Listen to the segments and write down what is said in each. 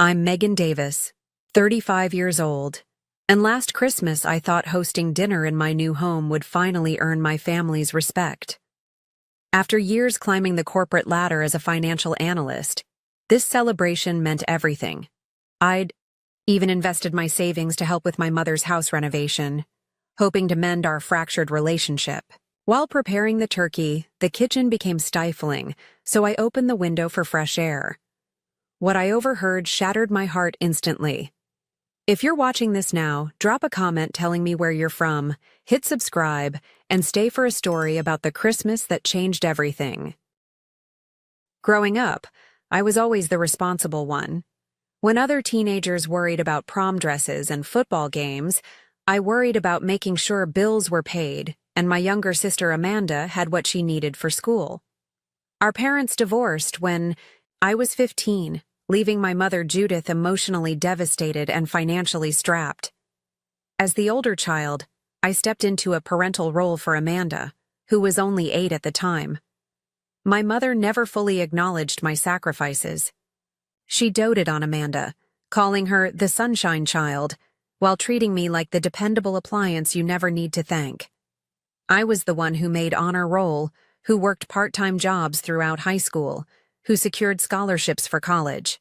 I'm Megan Davis, 35 years old, and last Christmas I thought hosting dinner in my new home would finally earn my family's respect. After years climbing the corporate ladder as a financial analyst, this celebration meant everything. I'd even invested my savings to help with my mother's house renovation, hoping to mend our fractured relationship. While preparing the turkey, the kitchen became stifling, so I opened the window for fresh air. What I overheard shattered my heart instantly. If you're watching this now, drop a comment telling me where you're from, hit subscribe, and stay for a story about the Christmas that changed everything. Growing up, I was always the responsible one. When other teenagers worried about prom dresses and football games, I worried about making sure bills were paid, and my younger sister Amanda had what she needed for school. Our parents divorced when I was 15, leaving my mother Judith emotionally devastated and financially strapped. As the older child, I stepped into a parental role for Amanda, who was only 8 at the time. My mother never fully acknowledged my sacrifices. She doted on Amanda, calling her the sunshine child, while treating me like the dependable appliance you never need to thank. I was the one who made honor roll, who worked part-time jobs throughout high school, who secured scholarships for college.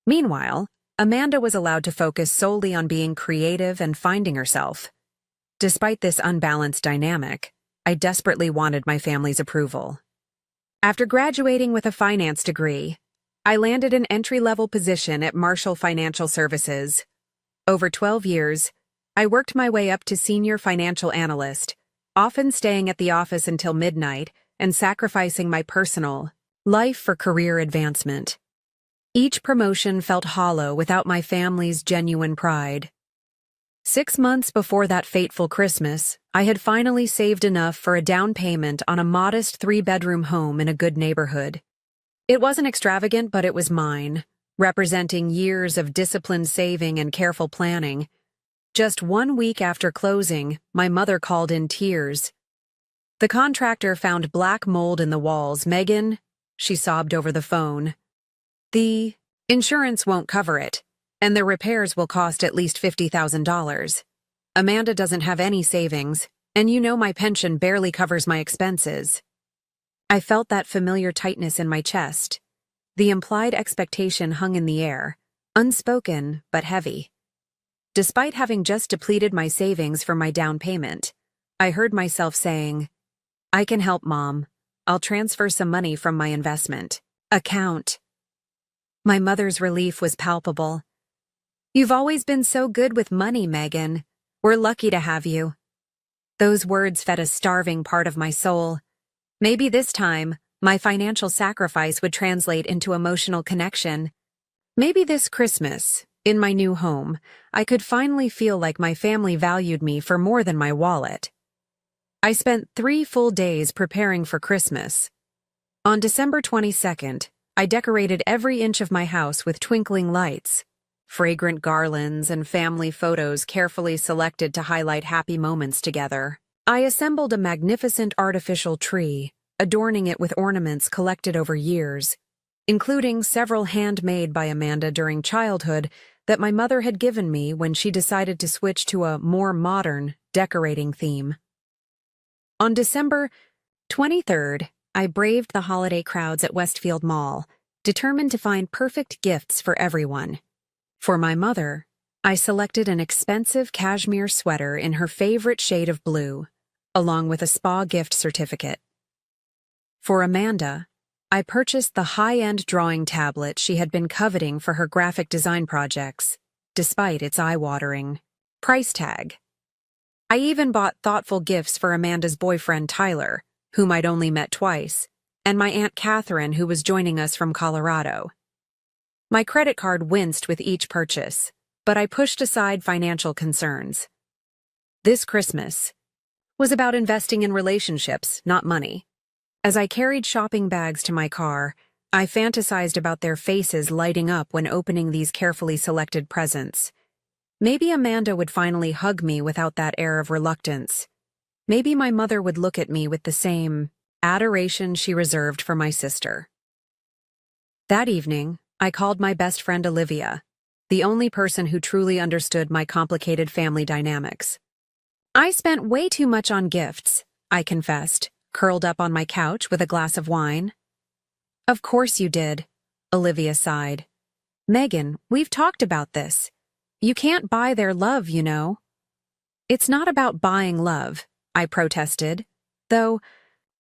Meanwhile, Amanda was allowed to focus solely on being creative and finding herself. Despite this unbalanced dynamic, I desperately wanted my family's approval. After graduating with a finance degree, I landed an entry-level position at Marshall Financial Services. Over 12 years, I worked my way up to senior financial analyst, often staying at the office until midnight and sacrificing my personal life for career advancement. Each promotion felt hollow without my family's genuine pride. 6 months before that fateful Christmas, I had finally saved enough for a down payment on a modest 3-bedroom home in a good neighborhood. It wasn't extravagant, but it was mine, representing years of disciplined saving and careful planning. Just 1 week after closing, my mother called in tears. The contractor found black mold in the walls. "Megan," she sobbed over the phone, "the insurance won't cover it, and the repairs will cost at least $50,000. Amanda doesn't have any savings, and you know my pension barely covers my expenses." I felt that familiar tightness in my chest. The implied expectation hung in the air, unspoken but heavy. Despite having just depleted my savings for my down payment, I heard myself saying, "I can help, Mom. I'll transfer some money from my investment account." My mother's relief was palpable. "You've always been so good with money, Megan. We're lucky to have you." Those words fed a starving part of my soul. Maybe this time, my financial sacrifice would translate into emotional connection. Maybe this Christmas, in my new home, I could finally feel like my family valued me for more than my wallet. I spent 3 full days preparing for Christmas. On December 22nd, I decorated every inch of my house with twinkling lights, fragrant garlands, and family photos carefully selected to highlight happy moments together. I assembled a magnificent artificial tree, adorning it with ornaments collected over years, including several handmade by Amanda during childhood that my mother had given me when she decided to switch to a more modern, decorating theme. On December 23rd, I braved the holiday crowds at Westfield Mall, determined to find perfect gifts for everyone. For my mother, I selected an expensive cashmere sweater in her favorite shade of blue, along with a spa gift certificate. For Amanda, I purchased the high-end drawing tablet she had been coveting for her graphic design projects, despite its eye-watering price tag. I even bought thoughtful gifts for Amanda's boyfriend Tyler, whom I'd only met twice, and my Aunt Catherine, who was joining us from Colorado. My credit card winced with each purchase, but I pushed aside financial concerns. This Christmas was about investing in relationships, not money. As I carried shopping bags to my car, I fantasized about their faces lighting up when opening these carefully selected presents. Maybe Amanda would finally hug me without that air of reluctance. Maybe my mother would look at me with the same adoration she reserved for my sister. That evening, I called my best friend Olivia, the only person who truly understood my complicated family dynamics. I spent way too much on gifts, I confessed, curled up on my couch with a glass of wine. Of course you did, Olivia sighed. Megan, we've talked about this. You can't buy their love, you know. It's not about buying love, I protested, though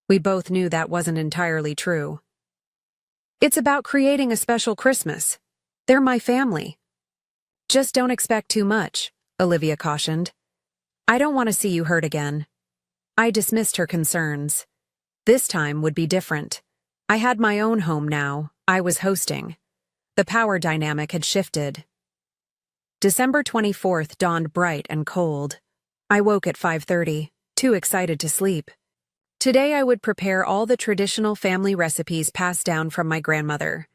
we both knew that wasn't entirely true. It's about creating a special Christmas. They're my family. Just don't expect too much, Olivia cautioned. I don't want to see you hurt again. I dismissed her concerns. This time would be different. I had my own home now. I was hosting. The power dynamic had shifted. December 24th dawned bright and cold. I woke at 5:30, too excited to sleep. Today I would prepare all the traditional family recipes passed down from my grandmother.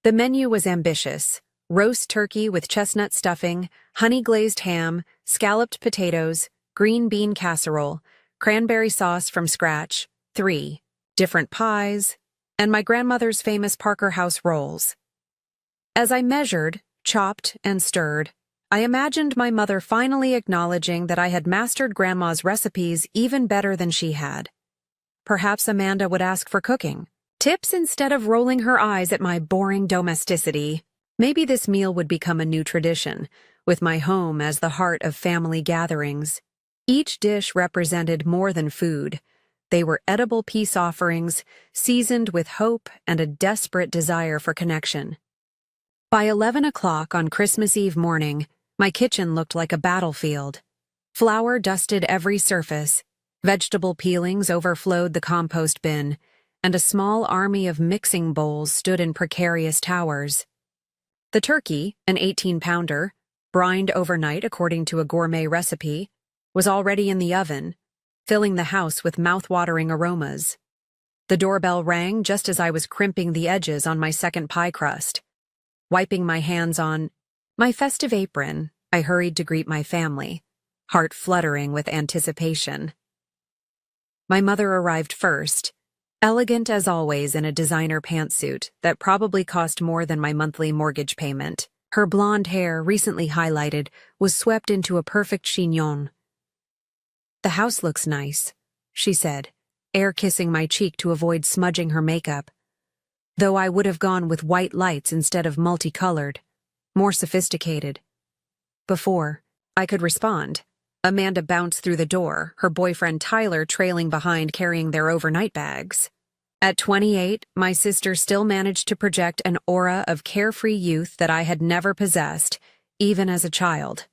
The menu was ambitious. Roast turkey with chestnut stuffing, honey-glazed ham, scalloped potatoes, green bean casserole, cranberry sauce from scratch, 3 different pies, and my grandmother's famous Parker House rolls. As I measured, chopped, and stirred, I imagined my mother finally acknowledging that I had mastered Grandma's recipes even better than she had. Perhaps Amanda would ask for cooking tips instead of rolling her eyes at my boring domesticity. Maybe this meal would become a new tradition, with my home as the heart of family gatherings. Each dish represented more than food. They were edible peace offerings, seasoned with hope and a desperate desire for connection. By 11 o'clock on Christmas Eve morning, my kitchen looked like a battlefield. Flour dusted every surface, vegetable peelings overflowed the compost bin, and a small army of mixing bowls stood in precarious towers. The turkey, an 18-pounder, brined overnight according to a gourmet recipe, was already in the oven, filling the house with mouth-watering aromas. The doorbell rang just as I was crimping the edges on my second pie crust. Wiping my hands on my festive apron, I hurried to greet my family, heart fluttering with anticipation. My mother arrived first, elegant as always in a designer pantsuit that probably cost more than my monthly mortgage payment. Her blonde hair, recently highlighted, was swept into a perfect chignon. "The house looks nice," she said, air-kissing my cheek to avoid smudging her makeup. Though I would have gone with white lights instead of multicolored, more sophisticated. Before I could respond, Amanda bounced through the door, her boyfriend Tyler trailing behind carrying their overnight bags. At 28, my sister still managed to project an aura of carefree youth that I had never possessed, even as a child.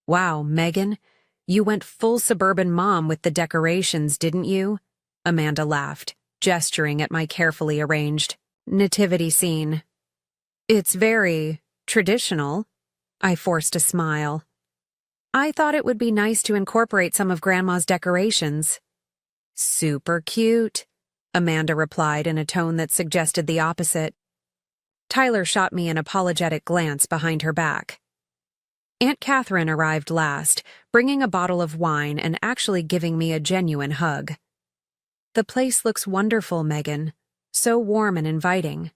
"Wow, Megan, you went full suburban mom with the decorations, didn't you?" Amanda laughed, gesturing at my carefully arranged nativity scene. "It's very traditional." I forced a smile. "I thought it would be nice to incorporate some of Grandma's decorations." "Super cute," Amanda replied in a tone that suggested the opposite. Tyler shot me an apologetic glance behind her back. Aunt Catherine arrived last, bringing a bottle of wine and actually giving me a genuine hug. "The place looks wonderful, Megan. So warm and inviting."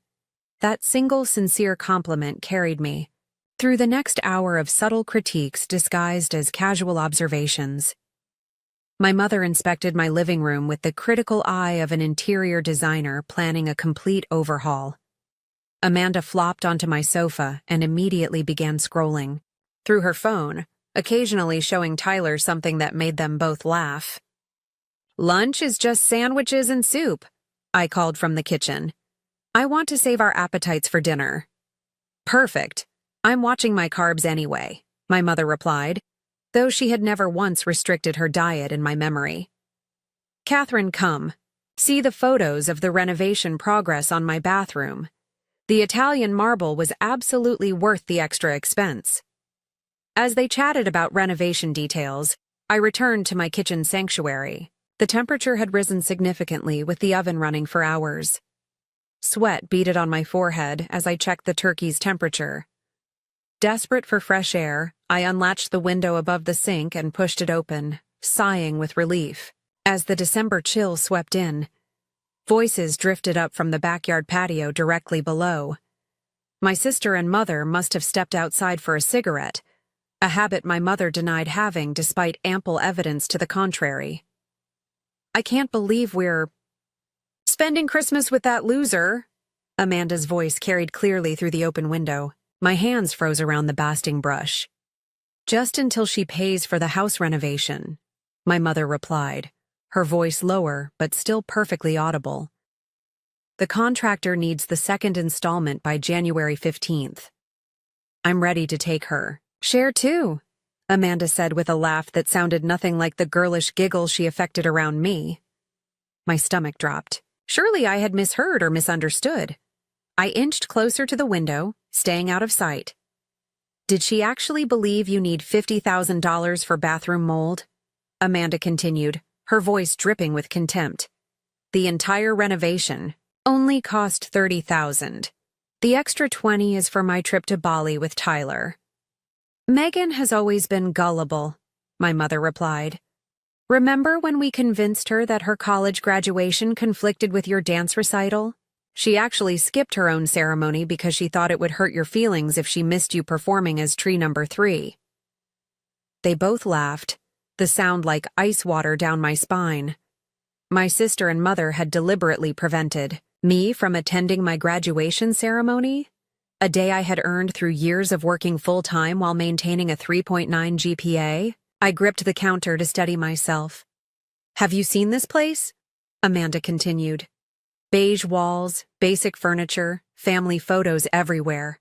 That single sincere compliment carried me through the next hour of subtle critiques disguised as casual observations. My mother inspected my living room with the critical eye of an interior designer planning a complete overhaul. Amanda flopped onto my sofa and immediately began scrolling through her phone, occasionally showing Tyler something that made them both laugh. "Lunch is just sandwiches and soup," I called from the kitchen. "I want to save our appetites for dinner." "Perfect. I'm watching my carbs anyway," my mother replied, though she had never once restricted her diet in my memory. "Catherine, come. See the photos of the renovation progress on my bathroom. The Italian marble was absolutely worth the extra expense." As they chatted about renovation details, I returned to my kitchen sanctuary. The temperature had risen significantly with the oven running for hours. Sweat beaded on my forehead as I checked the turkey's temperature. Desperate for fresh air, I unlatched the window above the sink and pushed it open, sighing with relief. As the December chill swept in, voices drifted up from the backyard patio directly below. My sister and mother must have stepped outside for a cigarette, a habit my mother denied having despite ample evidence to the contrary. I can't believe we're spending Christmas with that loser. Amanda's voice carried clearly through the open window. My hands froze around the basting brush. Just until she pays for the house renovation, my mother replied, her voice lower but still perfectly audible. The contractor needs the second installment by January 15th. I'm ready to take her. Share too, Amanda said with a laugh that sounded nothing like the girlish giggle she affected around me. My stomach dropped. Surely I had misheard or misunderstood. I inched closer to the window, staying out of sight. Did she actually believe you need $50,000 for bathroom mold? Amanda continued, her voice dripping with contempt. The entire renovation only cost $30,000. The extra $20,000 is for my trip to Bali with Tyler. Megan has always been gullible, my mother replied. Remember when we convinced her that her college graduation conflicted with your dance recital? She actually skipped her own ceremony because she thought it would hurt your feelings if she missed you performing as tree number 3. They both laughed, the sound like ice water down my spine. My sister and mother had deliberately prevented me from attending my graduation ceremony, a day I had earned through years of working full-time while maintaining a 3.9 GPA. I gripped the counter to steady myself. Have you seen this place? Amanda continued. Beige walls, basic furniture, family photos everywhere.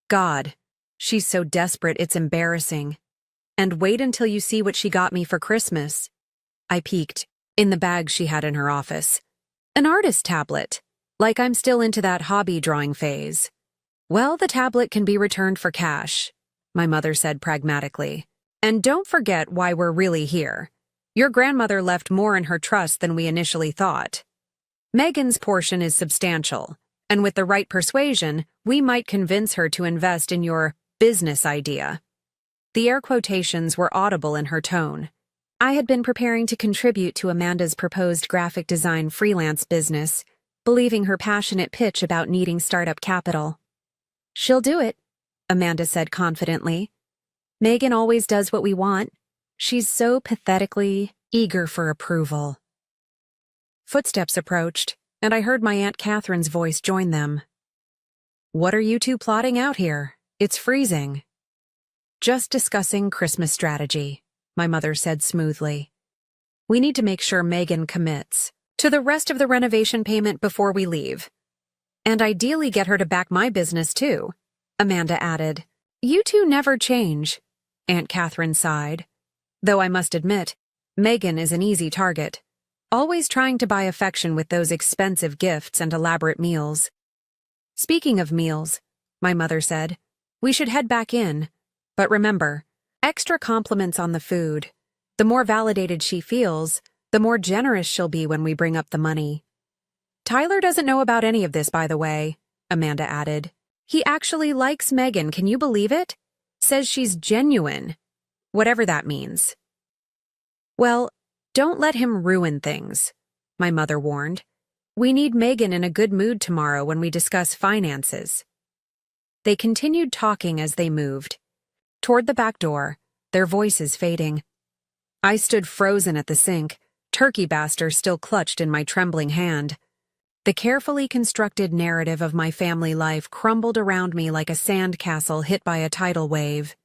God, she's so desperate it's embarrassing. And wait until you see what she got me for Christmas. I peeked, in the bag she had in her office. An artist tablet, like I'm still into that hobby drawing phase. Well, the tablet can be returned for cash, my mother said pragmatically. And don't forget why we're really here. Your grandmother left more in her trust than we initially thought. Megan's portion is substantial, and with the right persuasion, we might convince her to invest in your business idea. The air quotations were audible in her tone. I had been preparing to contribute to Amanda's proposed graphic design freelance business, believing her passionate pitch about needing startup capital. She'll do it, Amanda said confidently. Megan always does what we want. She's so pathetically eager for approval. Footsteps approached, and I heard my Aunt Catherine's voice join them. What are you two plotting out here? It's freezing. Just discussing Christmas strategy, my mother said smoothly. We need to make sure Megan commits to the rest of the renovation payment before we leave. And ideally get her to back my business too, Amanda added. You two never change, Aunt Catherine sighed. Though I must admit, Megan is an easy target. Always trying to buy affection with those expensive gifts and elaborate meals. Speaking of meals, my mother said, we should head back in. But remember, extra compliments on the food. The more validated she feels, the more generous she'll be when we bring up the money. Tyler doesn't know about any of this, by the way, Amanda added. He actually likes Megan, can you believe it? Says she's genuine, whatever that means. Well, don't let him ruin things, my mother warned. We need Megan in a good mood tomorrow when we discuss finances. They continued talking as they moved. Toward the back door, their voices fading. I stood frozen at the sink, turkey baster still clutched in my trembling hand. The carefully constructed narrative of my family life crumbled around me like a sandcastle hit by a tidal wave.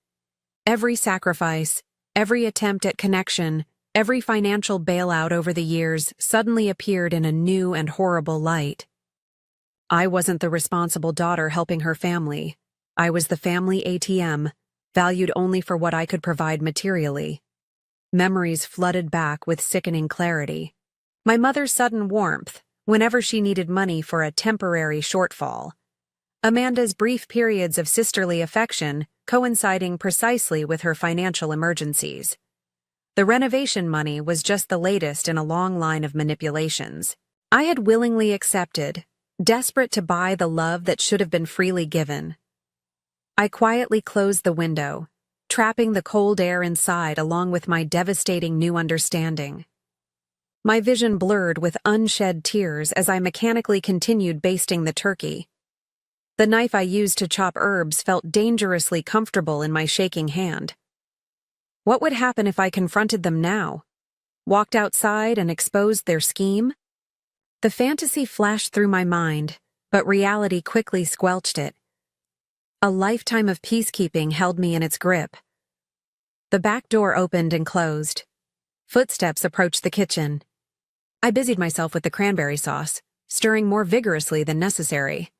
Every sacrifice, every attempt at connection, every financial bailout over the years suddenly appeared in a new and horrible light. I wasn't the responsible daughter helping her family. I was the family ATM, valued only for what I could provide materially. Memories flooded back with sickening clarity. My mother's sudden warmth, whenever she needed money for a temporary shortfall. Amanda's brief periods of sisterly affection coinciding precisely with her financial emergencies. The renovation money was just the latest in a long line of manipulations. I had willingly accepted, desperate to buy the love that should have been freely given. I quietly closed the window, trapping the cold air inside along with my devastating new understanding. My vision blurred with unshed tears as I mechanically continued basting the turkey. The knife I used to chop herbs felt dangerously comfortable in my shaking hand. What would happen if I confronted them now? Walked outside and exposed their scheme? The fantasy flashed through my mind, but reality quickly squelched it. A lifetime of peacekeeping held me in its grip. The back door opened and closed. Footsteps approached the kitchen. I busied myself with the cranberry sauce, stirring more vigorously than necessary.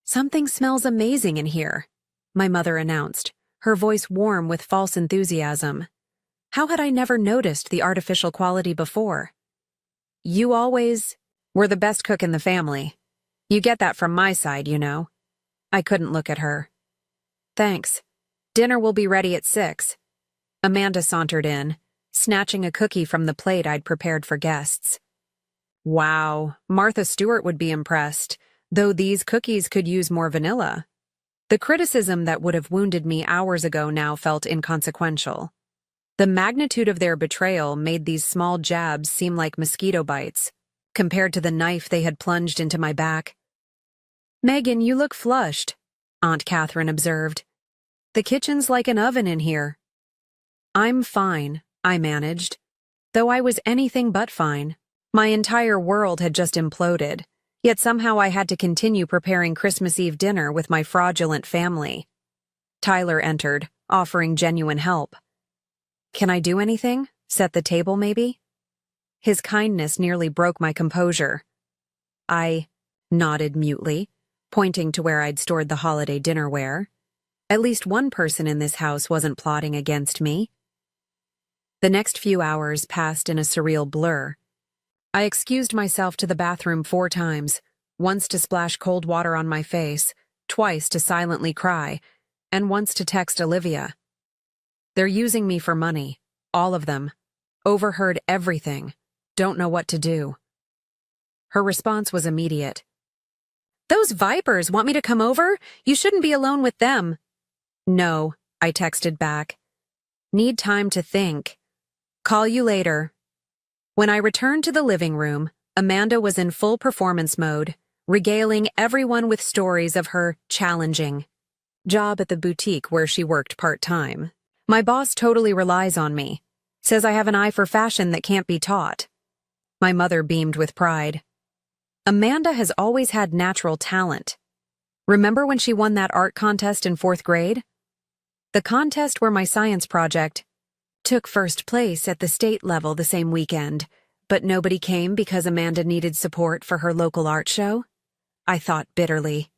"Something smells amazing in here," my mother announced, her voice warm with false enthusiasm. How had I never noticed the artificial quality before? "You always were the best cook in the family. You get that from my side, you know." I couldn't look at her. "Thanks. Dinner will be ready at 6. Amanda sauntered in, snatching a cookie from the plate I'd prepared for guests. Wow, Martha Stewart would be impressed, though these cookies could use more vanilla. The criticism that would have wounded me hours ago now felt inconsequential. The magnitude of their betrayal made these small jabs seem like mosquito bites, compared to the knife they had plunged into my back. "Megan, you look flushed," Aunt Catherine observed. "The kitchen's like an oven in here." "I'm fine," I managed. Though I was anything but fine. My entire world had just imploded, yet somehow I had to continue preparing Christmas Eve dinner with my fraudulent family. Tyler entered, offering genuine help. "Can I do anything? Set the table, maybe?" His kindness nearly broke my composure. I nodded mutely, pointing to where I'd stored the holiday dinnerware. At least one person in this house wasn't plotting against me. The next few hours passed in a surreal blur. I excused myself to the bathroom 4 times, once to splash cold water on my face, twice to silently cry, and once to text Olivia. "They're using me for money, all of them. Overheard everything. Don't know what to do." Her response was immediate. "Those vipers want me to come over? You shouldn't be alone with them." "No," I texted back. "Need time to think. Call you later." When I returned to the living room, Amanda was in full performance mode, regaling everyone with stories of her challenging job at the boutique where she worked part-time. "My boss totally relies on me. Says I have an eye for fashion that can't be taught." My mother beamed with pride. Amanda has always had natural talent. Remember when she won that art contest in 4th grade? The contest where my science project took first place at the state level the same weekend, but nobody came because Amanda needed support for her local art show? I thought bitterly.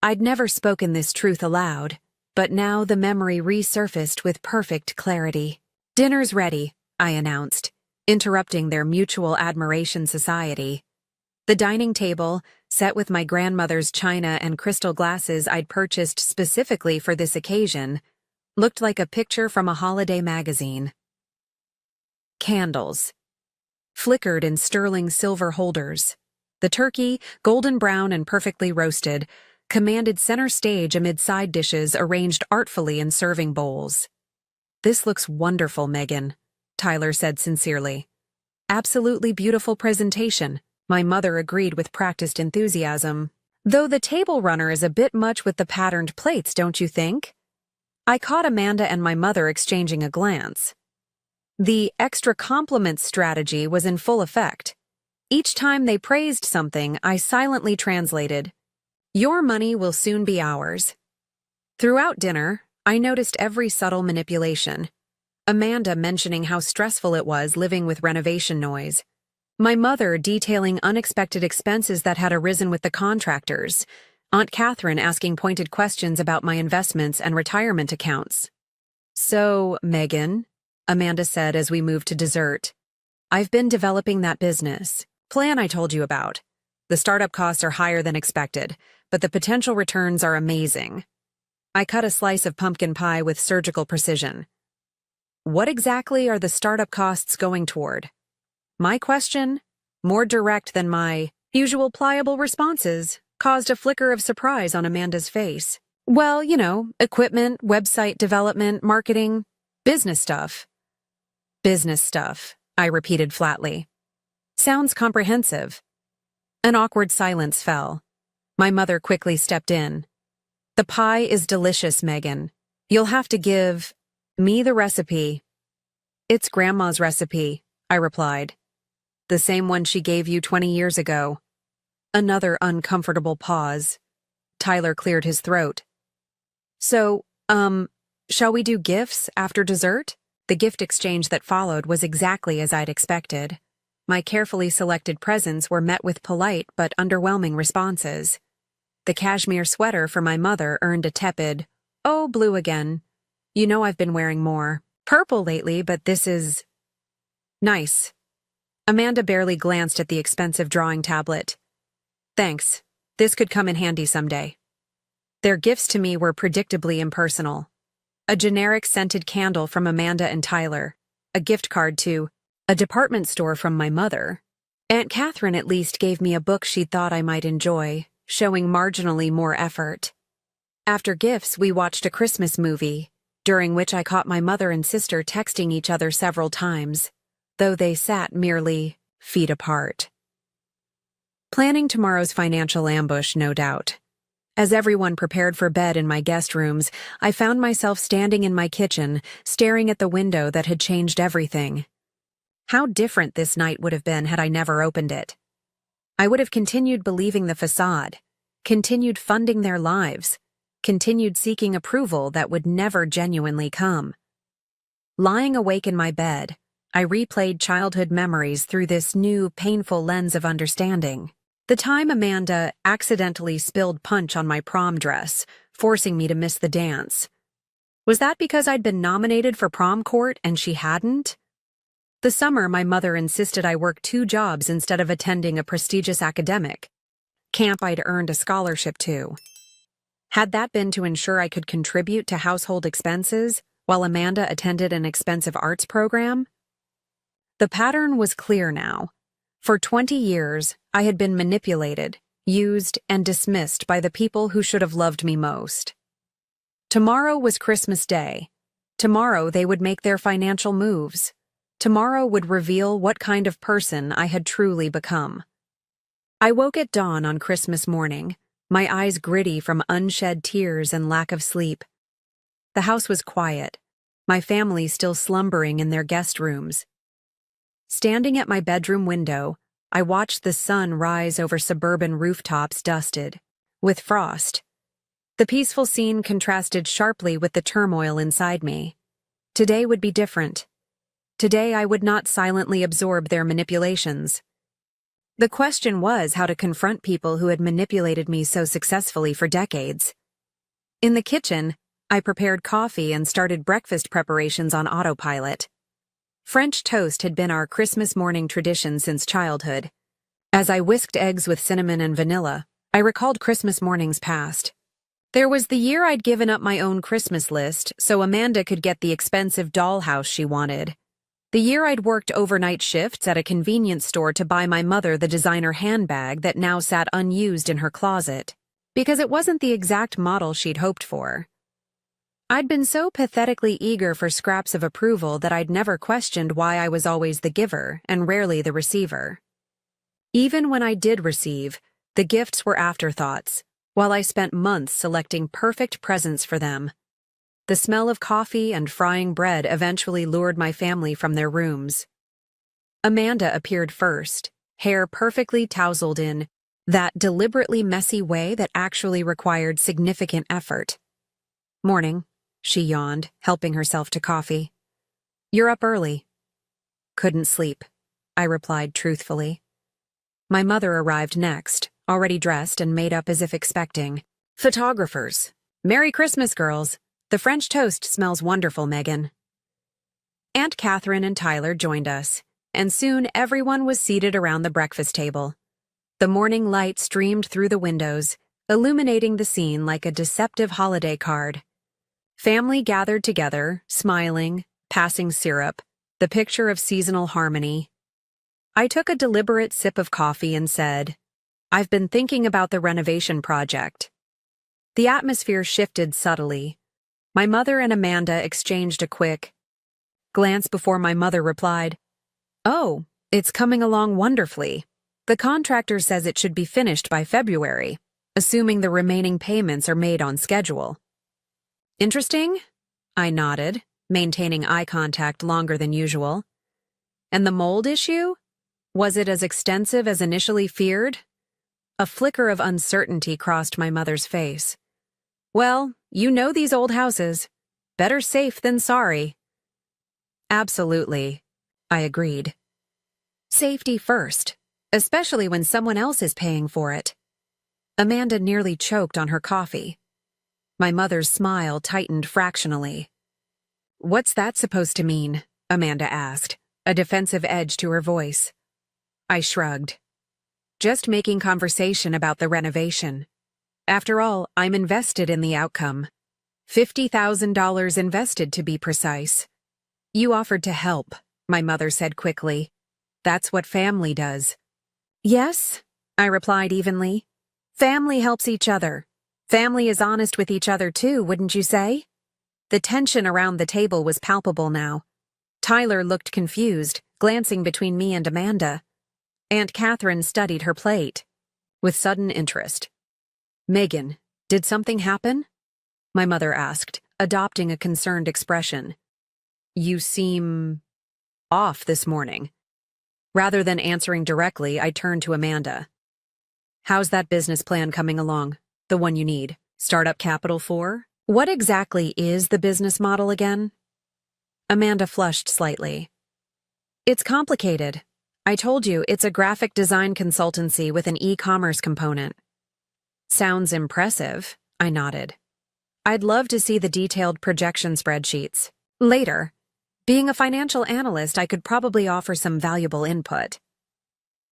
I'd never spoken this truth aloud, but now the memory resurfaced with perfect clarity. "Dinner's ready," I announced, interrupting their mutual admiration society. The dining table, set with my grandmother's china and crystal glasses I'd purchased specifically for this occasion, looked like a picture from a holiday magazine. Candles flickered in sterling silver holders. The turkey, golden brown and perfectly roasted, commanded center stage amid side dishes arranged artfully in serving bowls. "This looks wonderful, Megan," Tyler said sincerely. "Absolutely beautiful presentation," my mother agreed with practiced enthusiasm. "Though the table runner is a bit much with the patterned plates, don't you think?" I caught Amanda and my mother exchanging a glance. The extra compliments strategy was in full effect. Each time they praised something, I silently translated, "Your money will soon be ours." Throughout dinner, I noticed every subtle manipulation. Amanda mentioning how stressful it was living with renovation noise. My mother detailing unexpected expenses that had arisen with the contractors. Aunt Catherine asking pointed questions about my investments and retirement accounts. "So, Megan," Amanda said as we moved to dessert, "I've been developing that business plan I told you about. The startup costs are higher than expected, but the potential returns are amazing." I cut a slice of pumpkin pie with surgical precision. "What exactly are the startup costs going toward?" My question, more direct than my usual pliable responses, caused a flicker of surprise on Amanda's face. "Well, equipment, website development, marketing, business stuff." "Business stuff," I repeated flatly. "Sounds comprehensive." An awkward silence fell. My mother quickly stepped in. The pie is delicious, Megan. You'll have to give me the recipe. It's Grandma's recipe, I replied. The same one she gave you 20 years ago. Another uncomfortable pause. Tyler cleared his throat. So, shall we do gifts after dessert? The gift exchange that followed was exactly as I'd expected. My carefully selected presents were met with polite but underwhelming responses. The cashmere sweater for my mother earned a tepid, "Oh, blue again. You know I've been wearing more purple lately, but this is nice." Amanda barely glanced at the expensive drawing tablet. Thanks. This could come in handy someday. Their gifts to me were predictably impersonal. A generic scented candle from Amanda and Tyler, a gift card to a department store from my mother. Aunt Catherine at least gave me a book she thought I might enjoy, showing marginally more effort. After gifts, we watched a Christmas movie, during which I caught my mother and sister texting each other several times, though they sat merely feet apart. Planning tomorrow's financial ambush, no doubt. As everyone prepared for bed in my guest rooms, I found myself standing in my kitchen, staring at the window that had changed everything. How different this night would have been had I never opened it. I would have continued believing the facade, continued funding their lives, continued seeking approval that would never genuinely come. Lying awake in my bed, I replayed childhood memories through this new, painful lens of understanding. The time Amanda accidentally spilled punch on my prom dress, forcing me to miss the dance. Was that because I'd been nominated for prom court and she hadn't? The summer, my mother insisted I work 2 jobs instead of attending a prestigious academic camp I'd earned a scholarship to. Had that been to ensure I could contribute to household expenses while Amanda attended an expensive arts program? The pattern was clear now. For 20 years, I had been manipulated, used, and dismissed by the people who should have loved me most. Tomorrow was Christmas Day. Tomorrow they would make their financial moves. Tomorrow would reveal what kind of person I had truly become. I woke at dawn on Christmas morning, my eyes gritty from unshed tears and lack of sleep. The house was quiet, my family still slumbering in their guest rooms. Standing at my bedroom window, I watched the sun rise over suburban rooftops dusted with frost. The peaceful scene contrasted sharply with the turmoil inside me. Today would be different. Today I would not silently absorb their manipulations. The question was how to confront people who had manipulated me so successfully for decades. In the kitchen, I prepared coffee and started breakfast preparations on autopilot. French toast had been our Christmas morning tradition since childhood. As I whisked eggs with cinnamon and vanilla, I recalled Christmas mornings past. There was the year I'd given up my own Christmas list so Amanda could get the expensive dollhouse she wanted. The year I'd worked overnight shifts at a convenience store to buy my mother the designer handbag that now sat unused in her closet, because it wasn't the exact model she'd hoped for. I'd been so pathetically eager for scraps of approval that I'd never questioned why I was always the giver and rarely the receiver. Even when I did receive, the gifts were afterthoughts, while I spent months selecting perfect presents for them. The smell of coffee and frying bread eventually lured my family from their rooms. Amanda appeared first, hair perfectly tousled in that deliberately messy way that actually required significant effort. "Morning," she yawned, helping herself to coffee. "You're up early." "Couldn't sleep," I replied truthfully. My mother arrived next, already dressed and made up as if expecting. "Photographers. Merry Christmas, girls. The French toast smells wonderful, Megan." Aunt Catherine and Tyler joined us, and soon everyone was seated around the breakfast table. The morning light streamed through the windows, illuminating the scene like a deceptive holiday card. Family gathered together, smiling, passing syrup, the picture of seasonal harmony. I took a deliberate sip of coffee and said, "I've been thinking about the renovation project." The atmosphere shifted subtly. My mother and Amanda exchanged a quick glance before my mother replied, "Oh, it's coming along wonderfully. The contractor says it should be finished by February. assuming the remaining payments are made on schedule. Interesting? I nodded, maintaining eye contact longer than usual. And the mold issue? Was it as extensive as initially feared? A flicker of uncertainty crossed my mother's face. Well, you know these old houses. Better safe than sorry. Absolutely, I agreed. Safety first, especially when someone else is paying for it. Amanda nearly choked on her coffee. My mother's smile tightened fractionally. What's that supposed to mean? Amanda asked, a defensive edge to her voice. I shrugged. Just making conversation about the renovation. After all, I'm invested in the outcome. $50,000 invested, to be precise. You offered to help, my mother said quickly. That's what family does. Yes, I replied evenly. Family helps each other. Family is honest with each other too, wouldn't you say? The tension around the table was palpable now. Tyler looked confused, glancing between me and Amanda. Aunt Catherine studied her plate with sudden interest. Megan, did something happen? My mother asked, adopting a concerned expression. You seem off this morning. Rather than answering directly, I turned to Amanda. How's that business plan coming along? The one you need? Startup capital for? What exactly is the business model again? Amanda flushed slightly. It's complicated. I told you, it's a graphic design consultancy with an e-commerce component. Sounds impressive, I nodded. I'd love to see the detailed projection spreadsheets. Later. Being a financial analyst, I could probably offer some valuable input.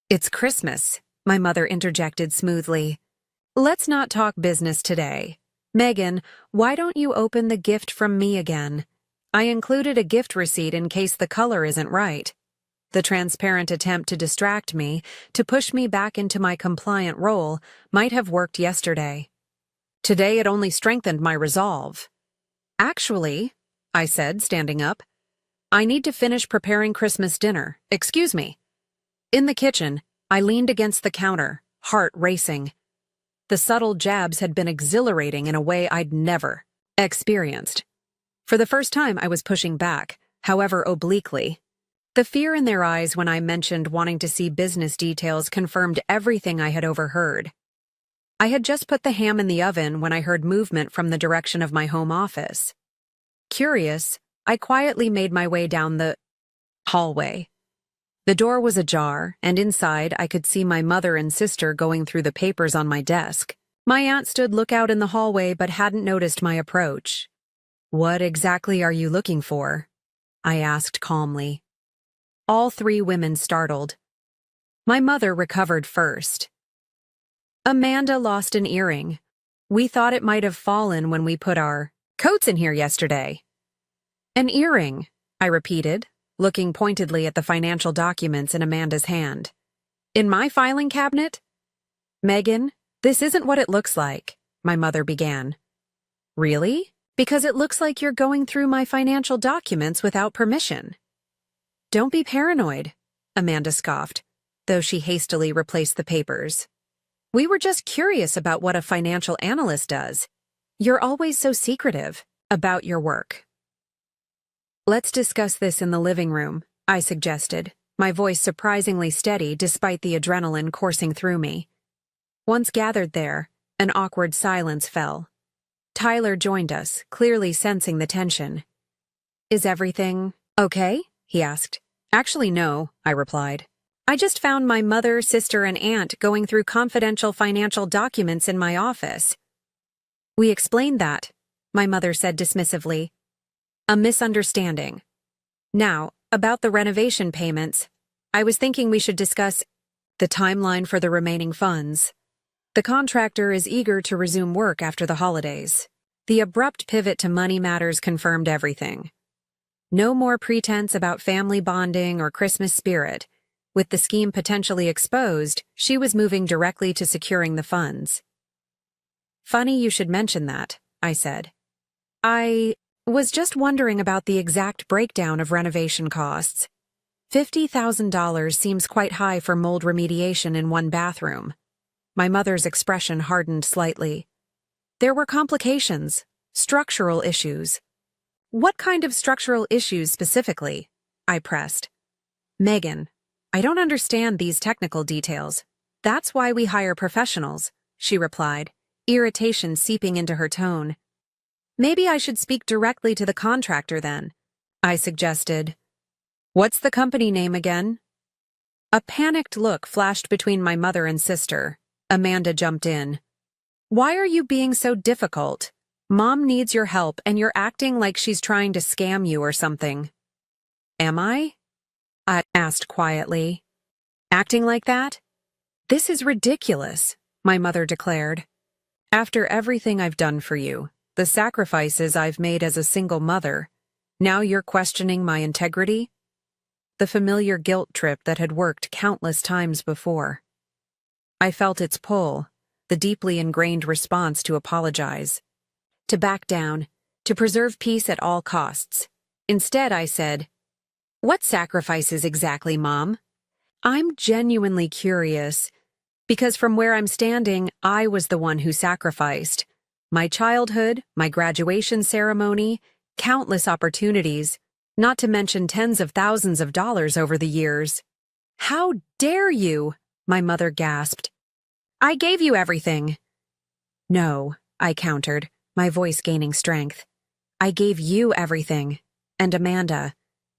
It's Christmas, my mother interjected smoothly. Let's not talk business today. Megan, why don't you open the gift from me again? I included a gift receipt in case the color isn't right. The transparent attempt to distract me, to push me back into my compliant role, might have worked yesterday. Today it only strengthened my resolve. Actually, I said, standing up, I need to finish preparing Christmas dinner. Excuse me. In the kitchen, I leaned against the counter, heart racing. The subtle jabs had been exhilarating in a way I'd never experienced. For the first time, I was pushing back, however obliquely. The fear in their eyes when I mentioned wanting to see business details confirmed everything I had overheard. I had just put the ham in the oven when I heard movement from the direction of my home office. Curious, I quietly made my way down the hallway. The door was ajar, and inside I could see my mother and sister going through the papers on my desk. My aunt stood lookout in the hallway but hadn't noticed my approach. What exactly are you looking for? I asked calmly. All three women startled. My mother recovered first. Amanda lost an earring. We thought it might have fallen when we put our coats in here yesterday. An earring, I repeated, looking pointedly at the financial documents in Amanda's hand. In my filing cabinet? Megan, this isn't what it looks like, my mother began. Really? Because it looks like you're going through my financial documents without permission. Don't be paranoid, Amanda scoffed, though she hastily replaced the papers. We were just curious about what a financial analyst does. You're always so secretive about your work. Let's discuss this in the living room, I suggested, my voice surprisingly steady despite the adrenaline coursing through me. Once gathered there, an awkward silence fell. Tyler joined us, clearly sensing the tension. Is everything okay? He asked. Actually, no, I replied. I just found my mother, sister, and aunt going through confidential financial documents in my office. We explained that, my mother said dismissively. A misunderstanding. Now, about the renovation payments, I was thinking we should discuss the timeline for the remaining funds. The contractor is eager to resume work after the holidays. The abrupt pivot to money matters confirmed everything. No more pretense about family bonding or Christmas spirit. With the scheme potentially exposed, she was moving directly to securing the funds. Funny you should mention that, I said. I was just wondering about the exact breakdown of renovation costs. $50,000 seems quite high for mold remediation in one bathroom. My mother's expression hardened slightly. There were complications, structural issues. What kind of structural issues specifically? I pressed. Megan, I don't understand these technical details. That's why we hire professionals, she replied, irritation seeping into her tone. Maybe I should speak directly to the contractor then, I suggested. What's the company name again? A panicked look flashed between my mother and sister. Amanda jumped in. Why are you being so difficult? Mom needs your help and you're acting like she's trying to scam you or something. Am I? I asked quietly. Acting like that? This is ridiculous, my mother declared. After everything I've done for you, the sacrifices I've made as a single mother, now you're questioning my integrity? The familiar guilt trip that had worked countless times before. I felt its pull, the deeply ingrained response to apologize, to back down, to preserve peace at all costs. Instead, I said, What sacrifices exactly, Mom? I'm genuinely curious, because from where I'm standing, I was the one who sacrificed. My childhood, my graduation ceremony, countless opportunities, not to mention tens of thousands of dollars over the years. How dare you? My mother gasped. I gave you everything. No, I countered, my voice gaining strength. I gave you everything, and Amanda.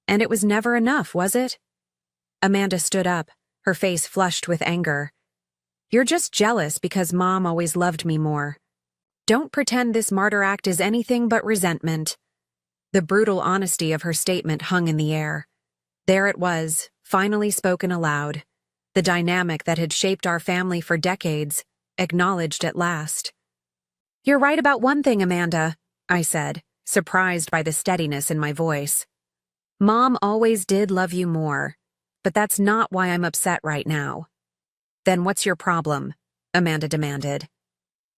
And it was never enough, was it? Amanda stood up, her face flushed with anger. You're just jealous because Mom always loved me more. Don't pretend this martyr act is anything but resentment. The brutal honesty of her statement hung in the air. There it was, finally spoken aloud. The dynamic that had shaped our family for decades, acknowledged at last. You're right about one thing, Amanda, I said, surprised by the steadiness in my voice. Mom always did love you more, but that's not why I'm upset right now. Then what's your problem? Amanda demanded.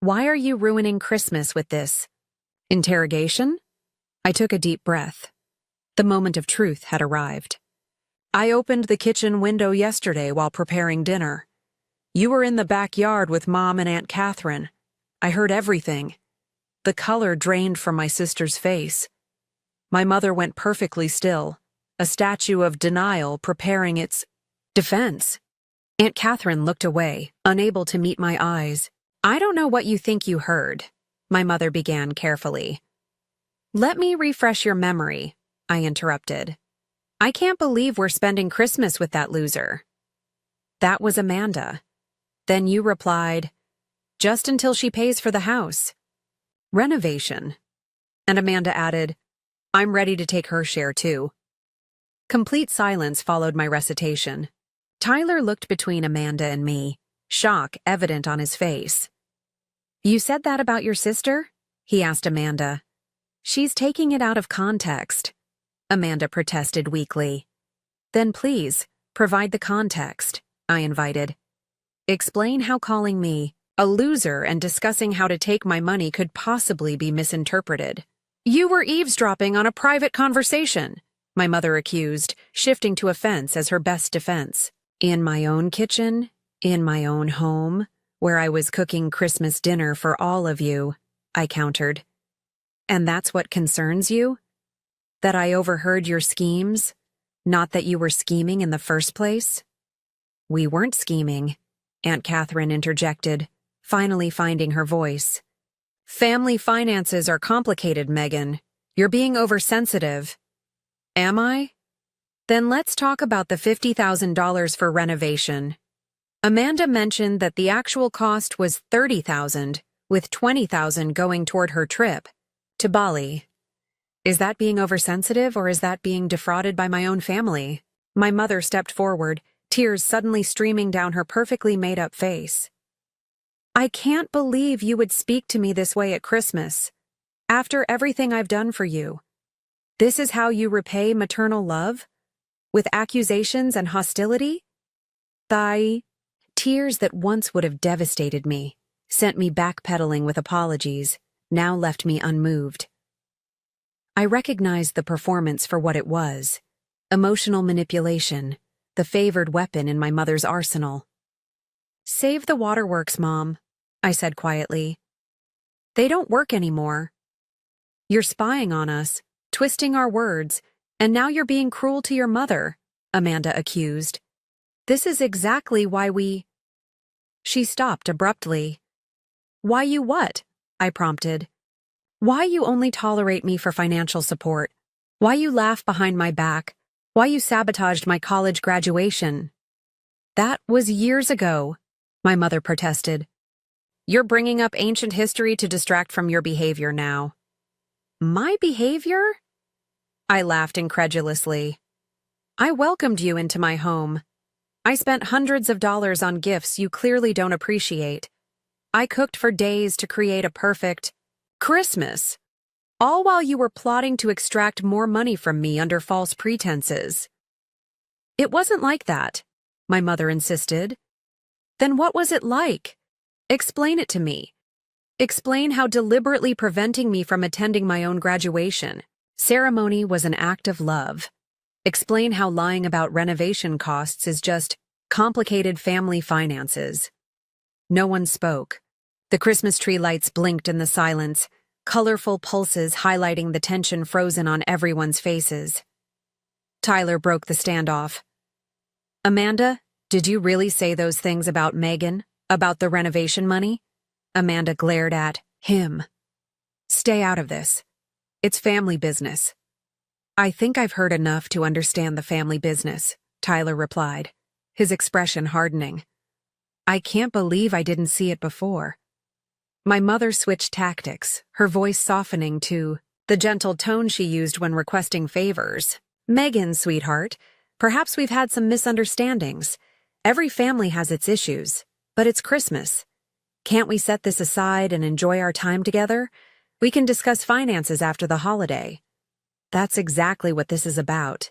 Why are you ruining Christmas with this interrogation? I took a deep breath. The moment of truth had arrived. I opened the kitchen window yesterday while preparing dinner. You were in the backyard with Mom and Aunt Catherine. I heard everything. The color drained from my sister's face. My mother went perfectly still, a statue of denial preparing its defense. Aunt Catherine looked away, unable to meet my eyes. I don't know what you think you heard, my mother began carefully. Let me refresh your memory, I interrupted. I can't believe we're spending Christmas with that loser. That was Amanda. Then you replied, just until she pays for the house. Renovation. And Amanda added, I'm ready to take her share too. Complete silence followed my recitation. Tyler looked between Amanda and me, shock evident on his face. You said that about your sister? He asked Amanda. She's taking it out of context. Amanda protested weakly. Then please, provide the context, I invited. Explain how calling me a loser and discussing how to take my money could possibly be misinterpreted. You were eavesdropping on a private conversation, my mother accused, shifting to offense as her best defense. In my own kitchen, in my own home, where I was cooking Christmas dinner for all of you, I countered. And that's what concerns you? That I overheard your schemes, not that you were scheming in the first place? We weren't scheming, Aunt Catherine interjected, finally finding her voice. Family finances are complicated, Megan. You're being oversensitive. Am I? Then let's talk about the $50,000 for renovation. Amanda mentioned that the actual cost was $30,000, with $20,000 going toward her trip to Bali. Is that being oversensitive or is that being defrauded by my own family? My mother stepped forward, tears suddenly streaming down her perfectly made-up face. I can't believe you would speak to me this way at Christmas. After everything I've done for you. This is how you repay maternal love? With accusations and hostility? Tears that once would have devastated me, sent me backpedaling with apologies, now left me unmoved. I recognized the performance for what it was. Emotional manipulation, the favored weapon in my mother's arsenal. Save the waterworks, Mom, I said quietly. They don't work anymore. You're spying on us, twisting our words, and now you're being cruel to your mother, Amanda accused. This is exactly why we... She stopped abruptly. Why you what? I prompted. Why you only tolerate me for financial support? Why you laugh behind my back? Why you sabotaged my college graduation? That was years ago, my mother protested. You're bringing up ancient history to distract from your behavior now. My behavior? I laughed incredulously. I welcomed you into my home. I spent hundreds of dollars on gifts you clearly don't appreciate. I cooked for days to create a perfect Christmas, all while you were plotting to extract more money from me under false pretenses. It wasn't like that, my mother insisted. Then what was it like? Explain it to me. Explain how deliberately preventing me from attending my own graduation ceremony was an act of love. Explain how lying about renovation costs is just complicated family finances. No one spoke. The Christmas tree lights blinked in the silence, colorful pulses highlighting the tension frozen on everyone's faces. Tyler broke the standoff. Amanda, did you really say those things about Megan, about the renovation money? Amanda glared at him. Stay out of this. It's family business. I think I've heard enough to understand the family business, Tyler replied, his expression hardening. I can't believe I didn't see it before. My mother switched tactics, her voice softening to the gentle tone she used when requesting favors. Megan, sweetheart, perhaps we've had some misunderstandings. Every family has its issues, but it's Christmas. Can't we set this aside and enjoy our time together? We can discuss finances after the holiday. That's exactly what this is about.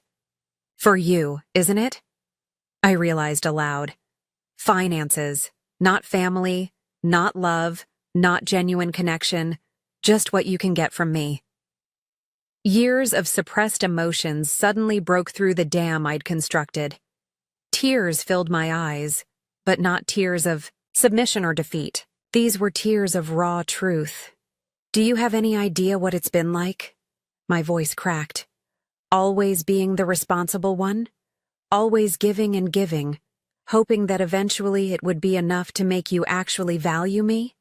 For you, isn't it? I realized aloud. Finances, not family, not love, not genuine connection, just what you can get from me. Years of suppressed emotions suddenly broke through the dam I'd constructed. Tears filled my eyes, but not tears of submission or defeat. These were tears of raw truth. Do you have any idea what it's been like? My voice cracked. Always being the responsible one? Always giving and giving, hoping that eventually it would be enough to make you actually value me?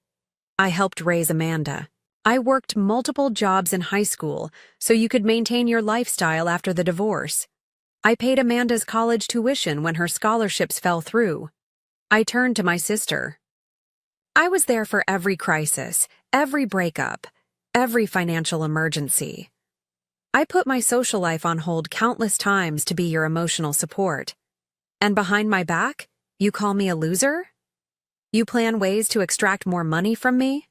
I helped raise Amanda. I worked multiple jobs in high school so you could maintain your lifestyle after the divorce. I paid Amanda's college tuition when her scholarships fell through. I turned to my sister. I was there for every crisis, every breakup, every financial emergency. I put my social life on hold countless times to be your emotional support. And behind my back, you call me a loser? You plan ways to extract more money from me?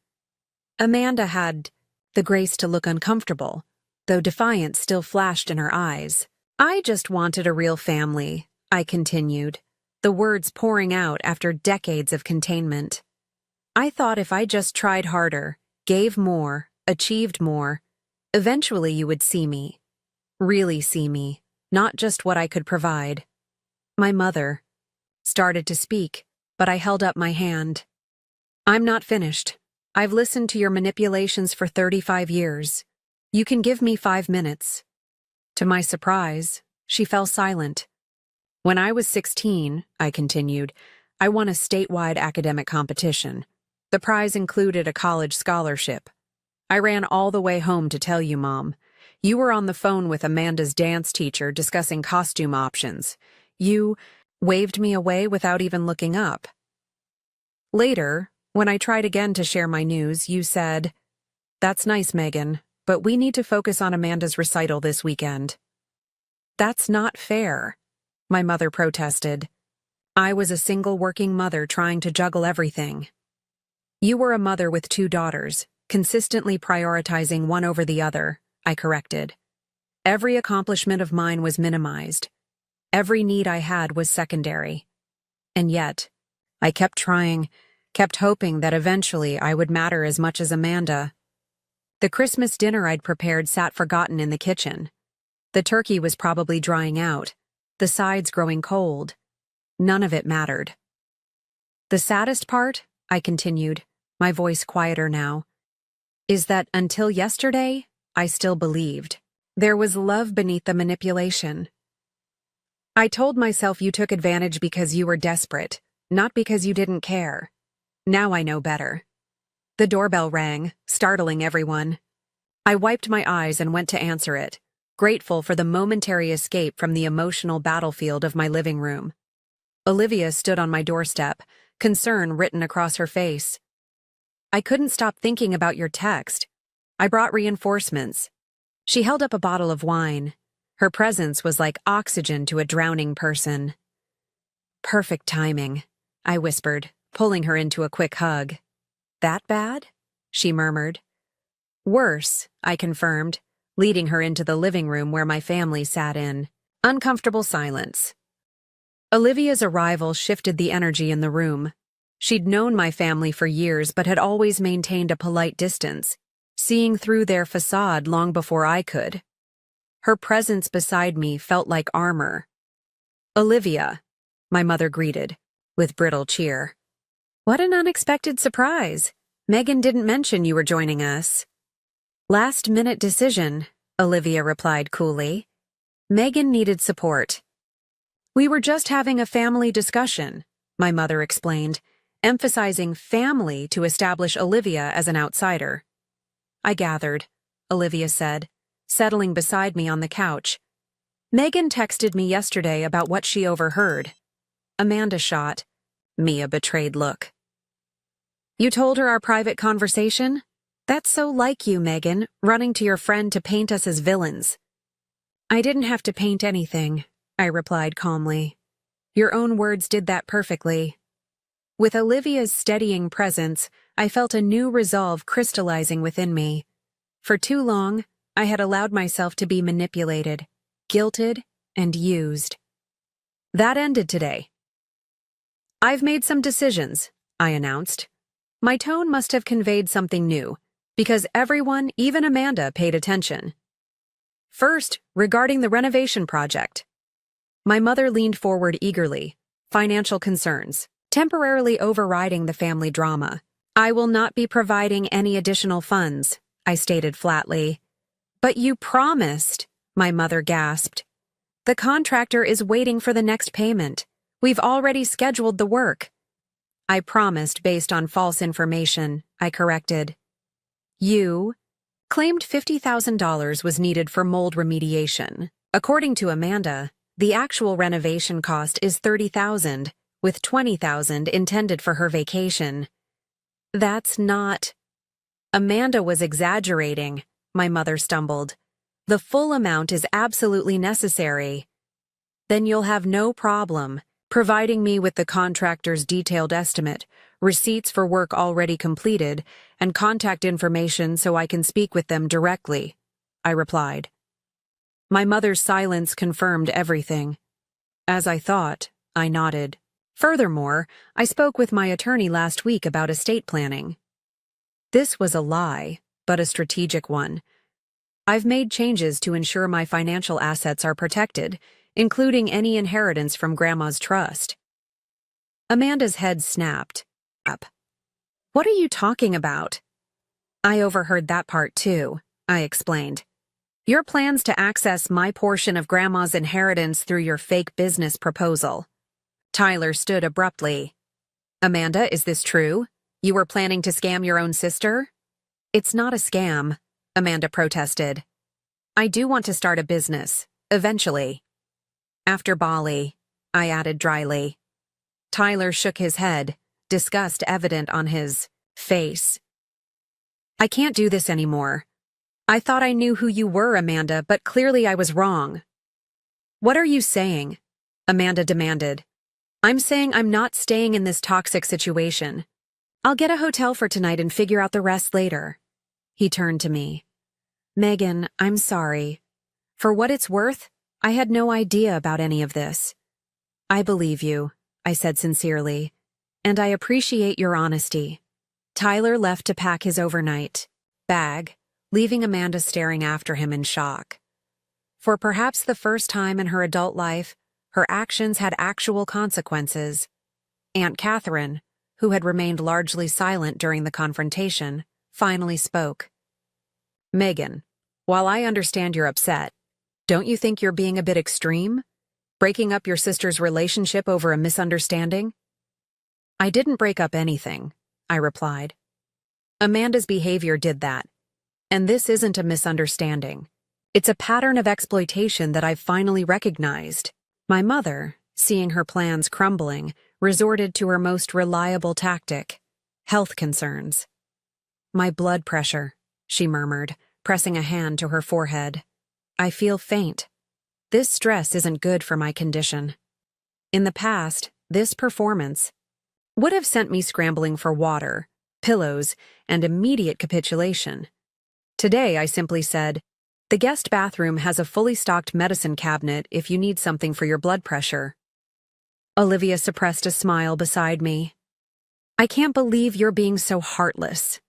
Amanda had the grace to look uncomfortable, though defiance still flashed in her eyes. I just wanted a real family, I continued, the words pouring out after decades of containment. I thought if I just tried harder, gave more, achieved more, eventually you would see me. Really see me, not just what I could provide. My mother started to speak, but I held up my hand. I'm not finished. I've listened to your manipulations for 35 years. You can give me 5 minutes. To my surprise, she fell silent. When I was 16, I continued, I won a statewide academic competition. The prize included a college scholarship. I ran all the way home to tell you, Mom. You were on the phone with Amanda's dance teacher discussing costume options. You waved me away without even looking up. Later, when I tried again to share my news, you said, That's nice, Megan, but we need to focus on Amanda's recital this weekend. That's not fair, my mother protested. I was a single working mother trying to juggle everything. You were a mother with 2 daughters, consistently prioritizing one over the other, I corrected. Every accomplishment of mine was minimized. Every need I had was secondary. And yet, I kept trying, kept hoping that eventually I would matter as much as Amanda. The Christmas dinner I'd prepared sat forgotten in the kitchen. The turkey was probably drying out, the sides growing cold. None of it mattered. The saddest part, I continued, my voice quieter now, is that until yesterday, I still believed. There was love beneath the manipulation. I told myself you took advantage because you were desperate, not because you didn't care. Now I know better. The doorbell rang, startling everyone. I wiped my eyes and went to answer it, grateful for the momentary escape from the emotional battlefield of my living room. Olivia stood on my doorstep, concern written across her face. I couldn't stop thinking about your text. I brought reinforcements. She held up a bottle of wine. Her presence was like oxygen to a drowning person. Perfect timing, I whispered, pulling her into a quick hug. That bad? She murmured. Worse, I confirmed, leading her into the living room where my family sat in. Uncomfortable silence. Olivia's arrival shifted the energy in the room. She'd known my family for years but had always maintained a polite distance, seeing through their facade long before I could. Her presence beside me felt like armor. Olivia, my mother greeted, with brittle cheer. What an unexpected surprise. Megan didn't mention you were joining us. Last-minute decision, Olivia replied coolly. Megan needed support. We were just having a family discussion, my mother explained, emphasizing family to establish Olivia as an outsider. I gathered, Olivia said, settling beside me on the couch. Megan texted me yesterday about what she overheard. Amanda shot me a betrayed look. You told her our private conversation? That's so like you, Megan, running to your friend to paint us as villains. I didn't have to paint anything, I replied calmly. Your own words did that perfectly. With Olivia's steadying presence, I felt a new resolve crystallizing within me. For too long, I had allowed myself to be manipulated, guilted, and used. That ended today. I've made some decisions, I announced. My tone must have conveyed something new, because everyone, even Amanda, paid attention. First, regarding the renovation project. My mother leaned forward eagerly, financial concerns, temporarily overriding the family drama. I will not be providing any additional funds, I stated flatly. But you promised, my mother gasped. The contractor is waiting for the next payment. We've already scheduled the work. I promised based on false information, I corrected. You claimed $50,000 was needed for mold remediation. According to Amanda, the actual renovation cost is $30,000, with $20,000 intended for her vacation. That's not... Amanda was exaggerating, my mother stumbled. The full amount is absolutely necessary. Then you'll have no problem providing me with the contractor's detailed estimate, receipts for work already completed, and contact information so I can speak with them directly, I replied. My mother's silence confirmed everything. As I thought, I nodded. Furthermore, I spoke with my attorney last week about estate planning. This was a lie, but a strategic one. I've made changes to ensure my financial assets are protected, including any inheritance from Grandma's trust. Amanda's head snapped. Up. What are you talking about? I overheard that part too, I explained. Your plans to access my portion of Grandma's inheritance through your fake business proposal. Tyler stood abruptly. Amanda, is this true? You were planning to scam your own sister? It's not a scam, Amanda protested. I do want to start a business, eventually. After Bali, I added dryly. Tyler shook his head, disgust evident on his face. I can't do this anymore. I thought I knew who you were, Amanda, but clearly I was wrong. What are you saying? Amanda demanded. I'm saying I'm not staying in this toxic situation. I'll get a hotel for tonight and figure out the rest later. He turned to me. Megan, I'm sorry. For what it's worth, I had no idea about any of this. I believe you, I said sincerely, and I appreciate your honesty. Tyler left to pack his overnight bag, leaving Amanda staring after him in shock. For perhaps the first time in her adult life, her actions had actual consequences. Aunt Catherine, who had remained largely silent during the confrontation, finally spoke. Megan, while I understand you're upset, don't you think you're being a bit extreme? Breaking up your sister's relationship over a misunderstanding? I didn't break up anything, I replied. Amanda's behavior did that. And this isn't a misunderstanding. It's a pattern of exploitation that I've finally recognized. My mother, seeing her plans crumbling, resorted to her most reliable tactic: health concerns. My blood pressure, she murmured, pressing a hand to her forehead. I feel faint. This stress isn't good for my condition. In the past, this performance would have sent me scrambling for water, pillows, and immediate capitulation. Today, I simply said, the guest bathroom has a fully stocked medicine cabinet if you need something for your blood pressure. Olivia suppressed a smile beside me. I can't believe you're being so heartless,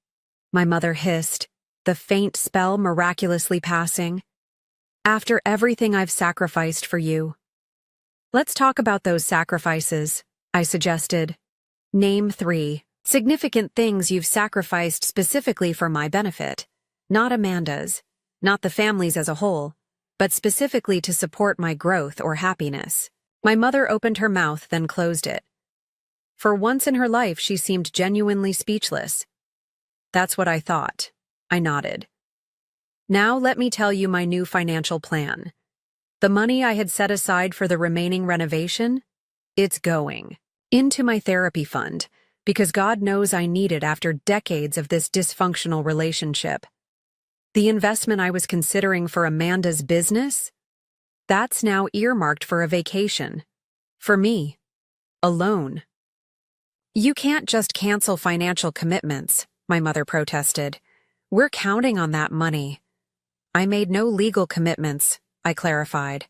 my mother hissed, the faint spell miraculously passing. After everything I've sacrificed for you. Let's talk about those sacrifices, I suggested. Name 3 significant things you've sacrificed specifically for my benefit. Not Amanda's, not the family's as a whole, but specifically to support my growth or happiness. My mother opened her mouth, then closed it. For once in her life, she seemed genuinely speechless. That's what I thought. I nodded. Now let me tell you my new financial plan. The money I had set aside for the remaining renovation, it's going into my therapy fund, because God knows I need it after decades of this dysfunctional relationship. The investment I was considering for Amanda's business, that's now earmarked for a vacation. For me. Alone. You can't just cancel financial commitments, my mother protested. We're counting on that money. I made no legal commitments, I clarified.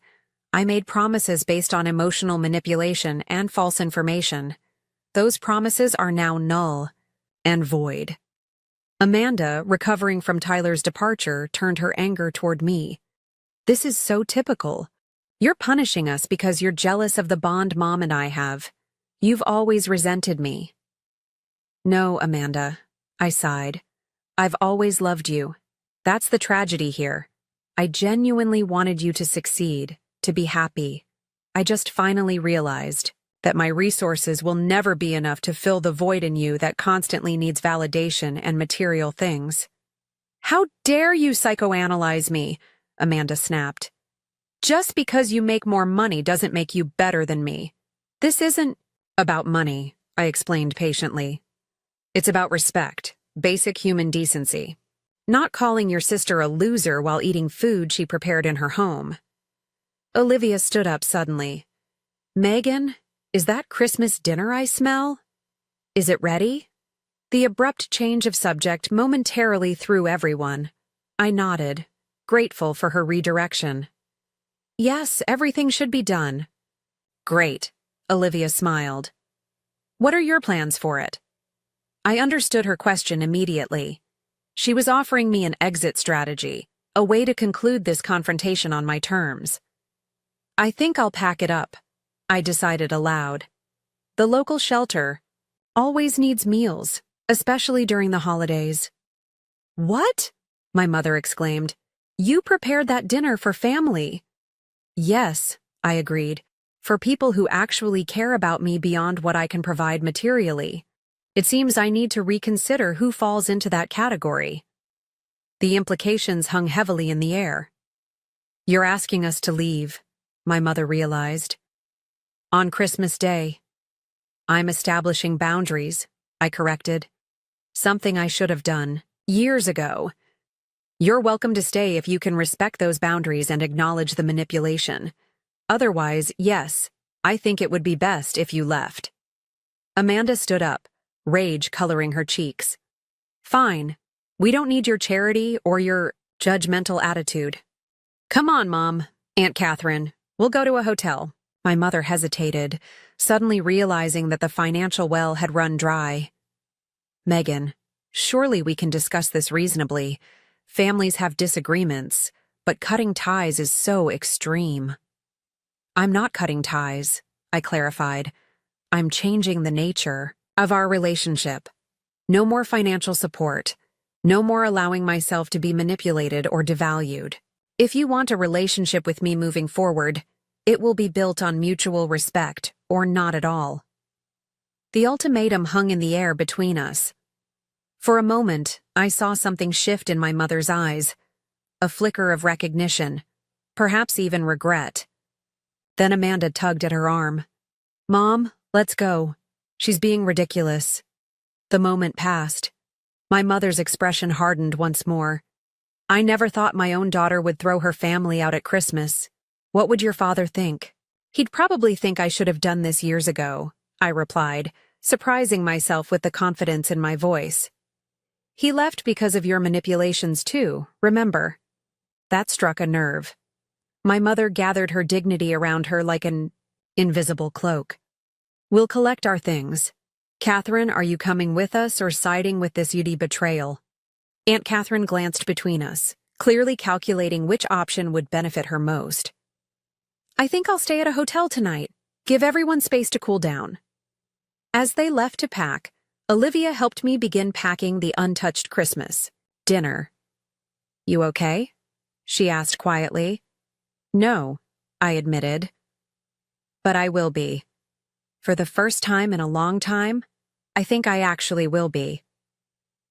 I made promises based on emotional manipulation and false information. Those promises are now null and void. Amanda, recovering from Tyler's departure, turned her anger toward me. This is so typical. You're punishing us because you're jealous of the bond Mom and I have. You've always resented me. No, Amanda, I sighed. I've always loved you. That's the tragedy here. I genuinely wanted you to succeed, to be happy. I just finally realized that my resources will never be enough to fill the void in you that constantly needs validation and material things. How dare you psychoanalyze me? Amanda snapped. Just because you make more money doesn't make you better than me. This isn't about money, I explained patiently. It's about respect, basic human decency. Not calling your sister a loser while eating food she prepared in her home. Olivia stood up suddenly. Megan, is that Christmas dinner I smell? Is it ready? The abrupt change of subject momentarily threw everyone. I nodded, grateful for her redirection. Yes, everything should be done. Great, Olivia smiled. What are your plans for it? I understood her question immediately. She was offering me an exit strategy, a way to conclude this confrontation on my terms. I think I'll pack it up, I decided aloud. The local shelter always needs meals, especially during the holidays. What? My mother exclaimed. You prepared that dinner for family. Yes, I agreed, for people who actually care about me beyond what I can provide materially. It seems I need to reconsider who falls into that category. The implications hung heavily in the air. You're asking us to leave, my mother realized. On Christmas Day. I'm establishing boundaries, I corrected. Something I should have done years ago. You're welcome to stay if you can respect those boundaries and acknowledge the manipulation. Otherwise, yes, I think it would be best if you left. Amanda stood up, rage coloring her cheeks. Fine. We don't need your charity or your judgmental attitude. Come on, Mom, Aunt Catherine. We'll go to a hotel. My mother hesitated, suddenly realizing that the financial well had run dry. Megan, surely we can discuss this reasonably. Families have disagreements, but cutting ties is so extreme. I'm not cutting ties, I clarified. I'm changing the nature, of our relationship. No more financial support. No more allowing myself to be manipulated or devalued. If you want a relationship with me moving forward, it will be built on mutual respect or not at all. The ultimatum hung in the air between us. For a moment, I saw something shift in my mother's eyes, a flicker of recognition, perhaps even regret. Then Amanda tugged at her arm. "Mom, let's go. She's being ridiculous." The moment passed. My mother's expression hardened once more. "I never thought my own daughter would throw her family out at Christmas. What would your father think?" "He'd probably think I should have done this years ago," I replied, surprising myself with the confidence in my voice. "He left because of your manipulations too, remember?" That struck a nerve. My mother gathered her dignity around her like an invisible cloak. "We'll collect our things. Catherine, are you coming with us or siding with this Yudi betrayal?" Aunt Catherine glanced between us, clearly calculating which option would benefit her most. "I think I'll stay at a hotel tonight. Give everyone space to cool down." As they left to pack, Olivia helped me begin packing the untouched Christmas dinner. "You okay?" she asked quietly. "No," I admitted. "But I will be. For the first time in a long time, I think I actually will be."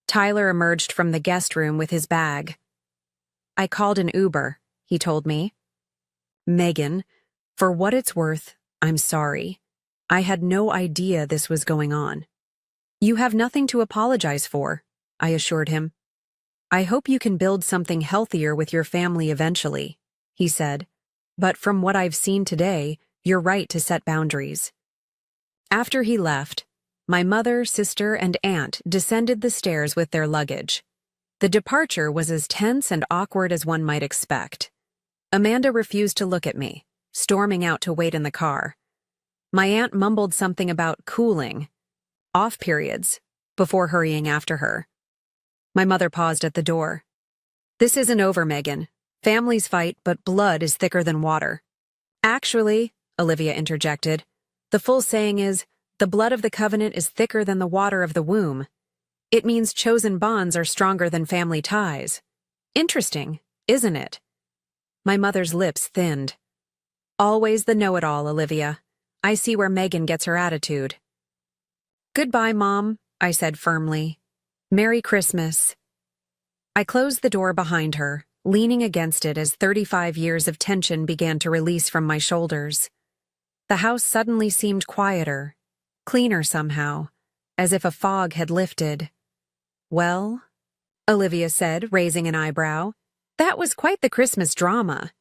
Tyler emerged from the guest room with his bag. "I called an Uber," he told me. "Megan, for what it's worth, I'm sorry. I had no idea this was going on." "You have nothing to apologize for," I assured him. "I hope you can build something healthier with your family eventually," he said. "But from what I've seen today, you're right to set boundaries." After he left, my mother, sister, and aunt descended the stairs with their luggage. The departure was as tense and awkward as one might expect. Amanda refused to look at me, storming out to wait in the car. My aunt mumbled something about cooling, off periods, before hurrying after her. My mother paused at the door. "This isn't over, Megan. Families fight, but blood is thicker than water." "Actually," Olivia interjected, "the full saying is, the blood of the covenant is thicker than the water of the womb. It means chosen bonds are stronger than family ties. Interesting, isn't it?" My mother's lips thinned. "Always the know-it-all, Olivia. I see where Megan gets her attitude." "Goodbye, Mom," I said firmly. "Merry Christmas." I closed the door behind her, leaning against it as 35 years of tension began to release from my shoulders. The house suddenly seemed quieter, cleaner somehow, as if a fog had lifted. "Well," Olivia said, raising an eyebrow, "that was quite the Christmas drama."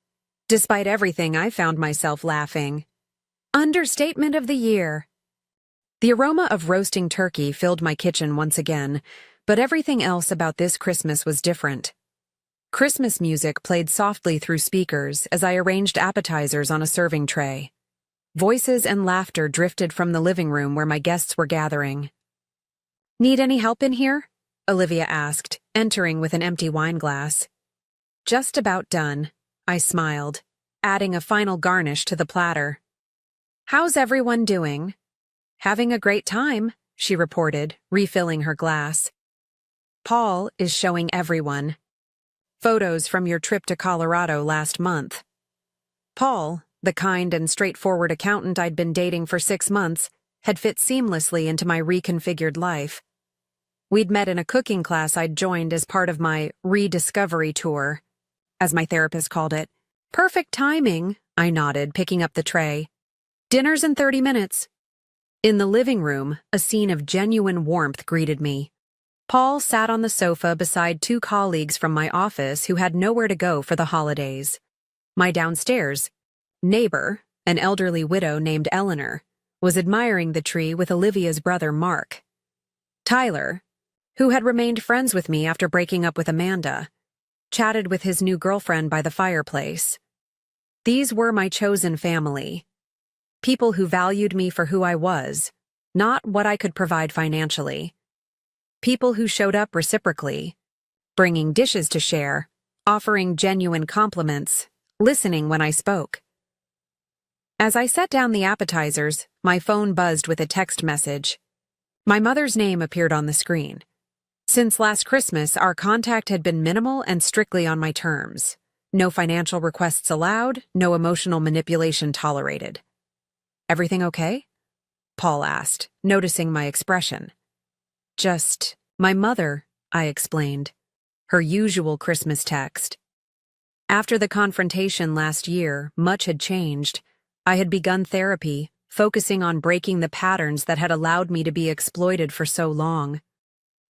Despite everything, I found myself laughing. Understatement of the year. The aroma of roasting turkey filled my kitchen once again, but everything else about this Christmas was different. Christmas music played softly through speakers as I arranged appetizers on a serving tray. Voices and laughter drifted from the living room where my guests were gathering. "Need any help in here?" Olivia asked, entering with an empty wine glass. "Just about done," I smiled, adding a final garnish to the platter. "How's everyone doing?" "Having a great time," she reported, refilling her glass. "Paul is showing everyone photos from your trip to Colorado last month." Paul, the kind and straightforward accountant I'd been dating for 6 months, had fit seamlessly into my reconfigured life. We'd met in a cooking class I'd joined as part of my rediscovery tour, as my therapist called it. "Perfect timing," I nodded, picking up the tray. "Dinner's in 30 minutes. In the living room, a scene of genuine warmth greeted me. Paul sat on the sofa beside 2 colleagues from my office who had nowhere to go for the holidays. My downstairs neighbor, an elderly widow named Eleanor, was admiring the tree with Olivia's brother Mark. Tyler, who had remained friends with me after breaking up with Amanda, chatted with his new girlfriend by the fireplace. These were my chosen family. People who valued me for who I was, not what I could provide financially. People who showed up reciprocally, bringing dishes to share, offering genuine compliments, listening when I spoke. As I set down the appetizers, my phone buzzed with a text message. My mother's name appeared on the screen. Since last Christmas, our contact had been minimal and strictly on my terms. No financial requests allowed, no emotional manipulation tolerated. Everything okay? Paul asked, noticing my expression. Just, my mother, I explained. Her usual Christmas text. After the confrontation last year, much had changed. I had begun therapy, focusing on breaking the patterns that had allowed me to be exploited for so long.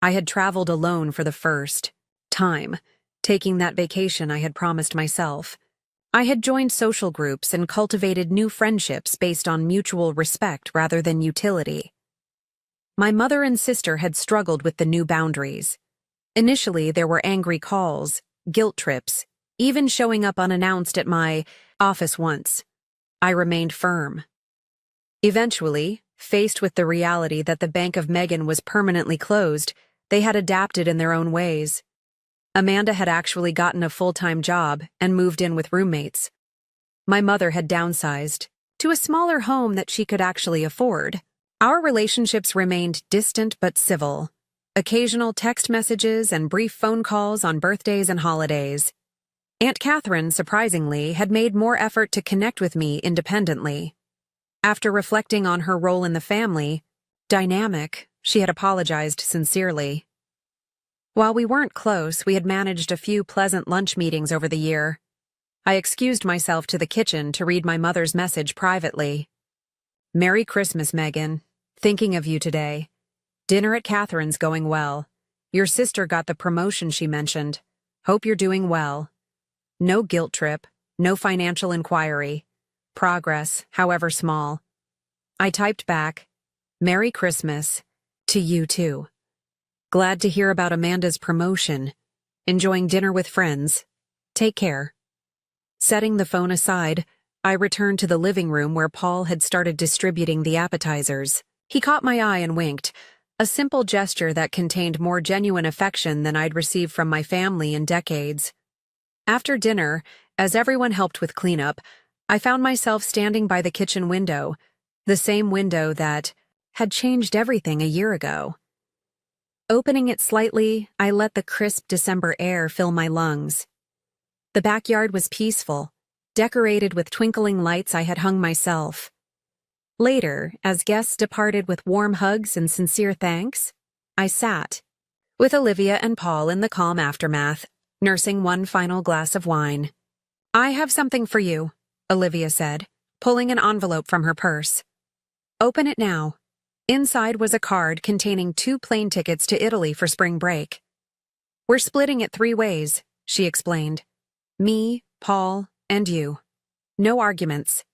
I had traveled alone for the first time, taking that vacation I had promised myself. I had joined social groups and cultivated new friendships based on mutual respect rather than utility. My mother and sister had struggled with the new boundaries. Initially, there were angry calls, guilt trips, even showing up unannounced at my office once. I remained firm. Eventually, faced with the reality that the Bank of Megan was permanently closed, they had adapted in their own ways. Amanda had actually gotten a full-time job and moved in with roommates. My mother had downsized to a smaller home that she could actually afford. Our relationships remained distant but civil. Occasional text messages and brief phone calls on birthdays and holidays. Aunt Catherine, surprisingly, had made more effort to connect with me independently. After reflecting on her role in the family dynamic, she had apologized sincerely. While we weren't close, we had managed a few pleasant lunch meetings over the year. I excused myself to the kitchen to read my mother's message privately. Merry Christmas, Megan. Thinking of you today. Dinner at Catherine's going well. Your sister got the promotion she mentioned. Hope you're doing well. No guilt trip, no financial inquiry. Progress, however small. I typed back, Merry Christmas, to you too. Glad to hear about Amanda's promotion. Enjoying dinner with friends. Take care. Setting the phone aside, I returned to the living room where Paul had started distributing the appetizers. He caught my eye and winked, a simple gesture that contained more genuine affection than I'd received from my family in decades. After dinner, as everyone helped with cleanup, I found myself standing by the kitchen window, the same window that had changed everything a year ago. Opening it slightly, I let the crisp December air fill my lungs. The backyard was peaceful, decorated with twinkling lights I had hung myself. Later, as guests departed with warm hugs and sincere thanks, I sat, with Olivia and Paul in the calm aftermath, nursing one final glass of wine. I have something for you, Olivia said, pulling an envelope from her purse. Open it now. Inside was a card containing 2 plane tickets to Italy for spring break. We're splitting it 3 ways, she explained. Me, Paul, and you. No arguments.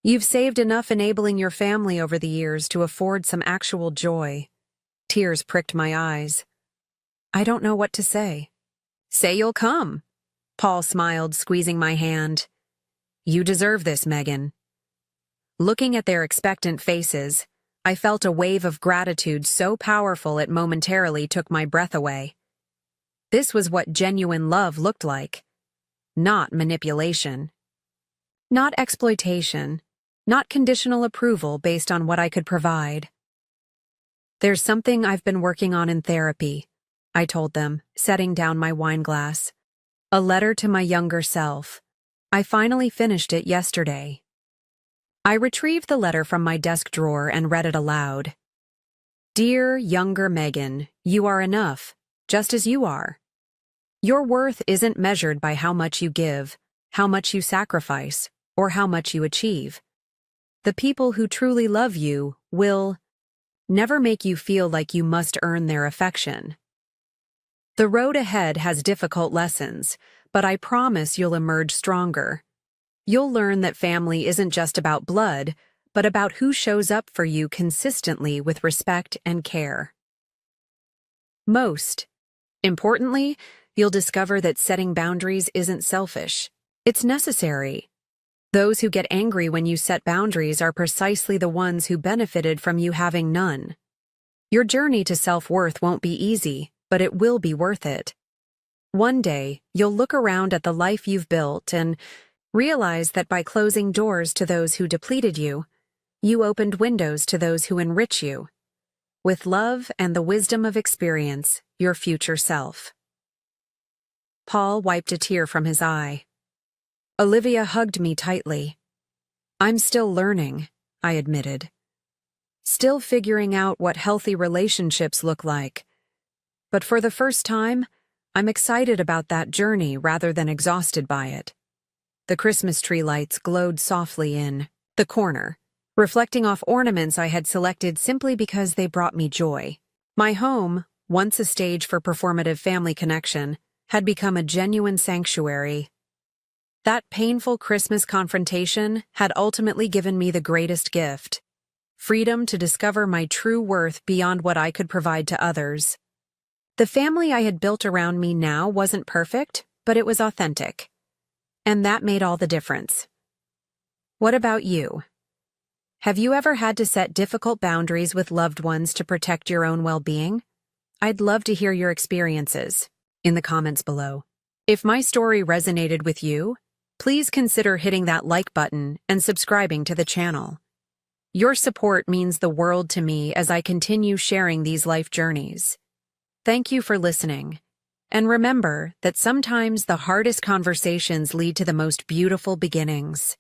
You've saved enough enabling your family over the years to afford some actual joy. Tears pricked my eyes. I don't know what to say. Say you'll come. Paul smiled, squeezing my hand. You deserve this, Megan. Looking at their expectant faces, I felt a wave of gratitude so powerful it momentarily took my breath away. This was what genuine love looked like. Not manipulation. Not exploitation. Not conditional approval based on what I could provide. There's something I've been working on in therapy, I told them, setting down my wine glass. A letter to my younger self. I finally finished it yesterday. I retrieved the letter from my desk drawer and read it aloud. Dear younger Megan, you are enough, just as you are. Your worth isn't measured by how much you give, how much you sacrifice, or how much you achieve. The people who truly love you will never make you feel like you must earn their affection. The road ahead has difficult lessons, but I promise you'll emerge stronger. You'll learn that family isn't just about blood, but about who shows up for you consistently with respect and care. Most importantly, you'll discover that setting boundaries isn't selfish. It's necessary. Those who get angry when you set boundaries are precisely the ones who benefited from you having none. Your journey to self-worth won't be easy, but it will be worth it. One day, you'll look around at the life you've built and realize that by closing doors to those who depleted you, you opened windows to those who enrich you. With love and the wisdom of experience, your future self. Paul wiped a tear from his eye. Olivia hugged me tightly. I'm still learning, I admitted. Still figuring out what healthy relationships look like. But for the first time, I'm excited about that journey rather than exhausted by it. The Christmas tree lights glowed softly in the corner, reflecting off ornaments I had selected simply because they brought me joy. My home, once a stage for performative family connection, had become a genuine sanctuary. That painful Christmas confrontation had ultimately given me the greatest gift: freedom to discover my true worth beyond what I could provide to others. The family I had built around me now wasn't perfect, but it was authentic. And that made all the difference. What about you? Have you ever had to set difficult boundaries with loved ones to protect your own well-being? I'd love to hear your experiences in the comments below. If my story resonated with you, please consider hitting that like button and subscribing to the channel. Your support means the world to me as I continue sharing these life journeys. Thank you for listening. And remember that sometimes the hardest conversations lead to the most beautiful beginnings.